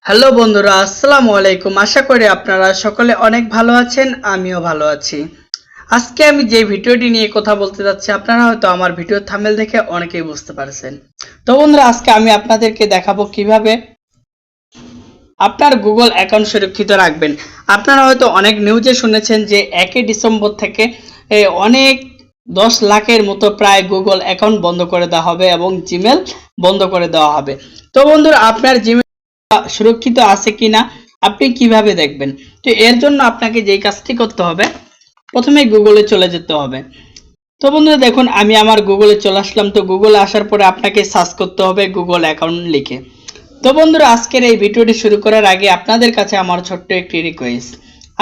Hello বন্ধুরা, আসসালামু আলাইকুম। আশা করি আপনারা সকলে অনেক ভালো আছেন, আমিও ভালো আছি। আজকে আমি যে ভিডিওটি নিয়ে কথা বলতে যাচ্ছি, আপনারা হয়তো আমার ভিডিও থাম্বনেল দেখে অনেকেই বুঝতে পারছেন। তো বন্ধুরা, আজকে আমি আপনাদেরকে দেখাবো কিভাবে আপনার গুগল অ্যাকাউন্ট সুরক্ষিত রাখবেন। আপনারা হয়তো অনেক নিউজে শুনেছেন যে 1 ডিসেম্বর থেকে অনেক 10 লাখের মতো প্রায় গুগল অ্যাকাউন্ট বন্ধ করে দেওয়া হবে এবং জিমেল বন্ধ করে দেওয়া হবে। তো বন্ধুরা, আপনার জিমেল সুরক্ষিত আছে কিনা আপনি কিভাবে দেখবেন? তো এর জন্য আপনাকে যেই কাজটি করতে হবে, প্রথমে গুগলে চলে যেতে হবে। তো বন্ধুরা দেখুন, আমি আমার গুগলে চলে আসলাম। তো গুগলে আসার পরে আপনাকে সার্চ করতে হবে গুগল অ্যাকাউন্ট লিখে। তো বন্ধুরা, আজকের এই ভিডিওটি শুরু করার আগে আপনাদের কাছে আমার ছোট্ট একটি রিকোয়েস্ট।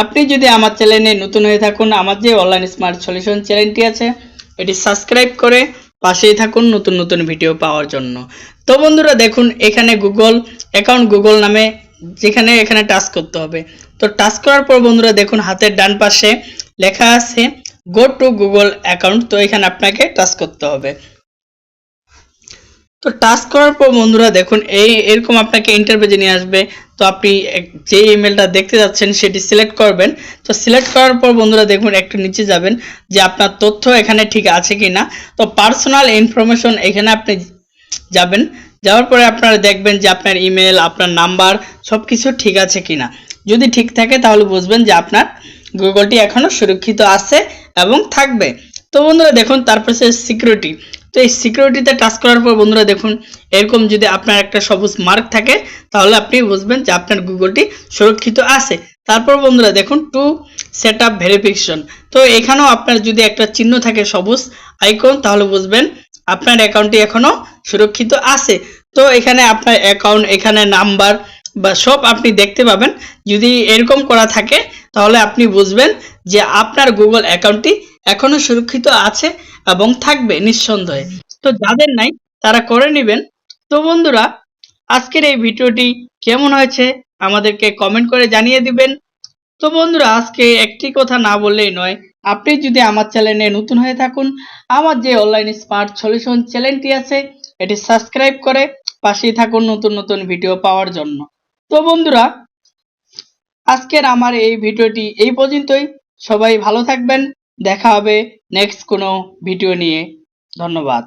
আপনি যদি আমার চ্যানেলে নতুন হয়ে থাকুন, আমার যে অনলাইন স্মার্ট সলিউশন চ্যানেলটি আছে এটি সাবস্ক্রাইব করে পাশেই থাকুন নতুন নতুন ভিডিও পাওয়ার জন্য। তো বন্ধুরা দেখুন, এখানে গুগল অ্যাকাউন্ট গুগল নামে এখানে টাচ করতে হবে। তো টাচ করার পর বন্ধুরা দেখুন, হাতের ডান পাশে লেখা আছে গো টু গুগল অ্যাকাউন্ট। তো এখানে আপনাকে টাচ করতে হবে। তো টাচ করার পর বন্ধুরা দেখুন, এরকম আপনাকে ইন্টারপেজে নিয়ে আসবে। তো আপনি যে ইমেলটা দেখতে যাচ্ছেন সেটি সিলেক্ট করবেন। তো সিলেক্ট করার পর বন্ধুরা দেখুন, একটু নিচে যাবেন যে আপনার তথ্য এখানে ঠিক আছে কিনা। তো পার্সোনাল ইনফরমেশন এখানে আপনি যাবেন। যাওয়ার পরে আপনারা দেখবেন যে আপনার ইমেল, আপনার নাম্বার সবকিছু ঠিক আছে কিনা। যদি ঠিক থাকে তাহলে বুঝবেন যে আপনার গুগলটি এখনো সুরক্ষিত আছে এবং থাকবে। তো বন্ধুরা দেখুন, তারপর সিকিউরিটি। তো এই সিকিউরিটিতে টাচ করার পর বন্ধুরা দেখুন, এরকম যদি আপনার একটা সবুজ মার্ক থাকে তাহলে আপনি বুঝবেন যে আপনার গুগলটি সুরক্ষিত আছে। তারপর বন্ধুরা দেখুন, টু সেট আপ ভেরিফিকেশন। তো এখানেও আপনার যদি একটা চিহ্ন থাকে সবুজ আইকন, তাহলে বুঝবেন আপনার অ্যাকাউন্টটি এখনো সুরক্ষিত আছে। তো এখানে আপনার অ্যাকাউন্ট, এখানে নাম্বার বা সব আপনি দেখতে পাবেন। যদি এরকম করা থাকে তাহলে আপনি বুঝবেন যে আপনার গুগল অ্যাকাউন্টটি এখনো সুরক্ষিত আছে এবং থাকবে নিঃসন্দেহে। তো যাদের নাই তারা করে নেবেন। তো বন্ধুরা, আজকের এই ভিডিওটি কেমন হয়েছে আমাদেরকে কমেন্ট করে জানিয়ে দিবেন। তো বন্ধুরা, আজকে একটি কথা না বললেই নয়, আপনি যদি আমার চ্যানেলে নতুন হয়ে থাকুন, আমার যে অনলাইন স্মার্ট সলিউশন চ্যানেলটি আছে এটি সাবস্ক্রাইব করে পাশেই থাকুন নতুন নতুন ভিডিও পাওয়ার জন্য। তো বন্ধুরা, আজকের আমার এই ভিডিওটি এই পর্যন্তই। সবাই ভালো থাকবেন। দেখা হবে নেক্সট কোনো ভিডিও নিয়ে। ধন্যবাদ।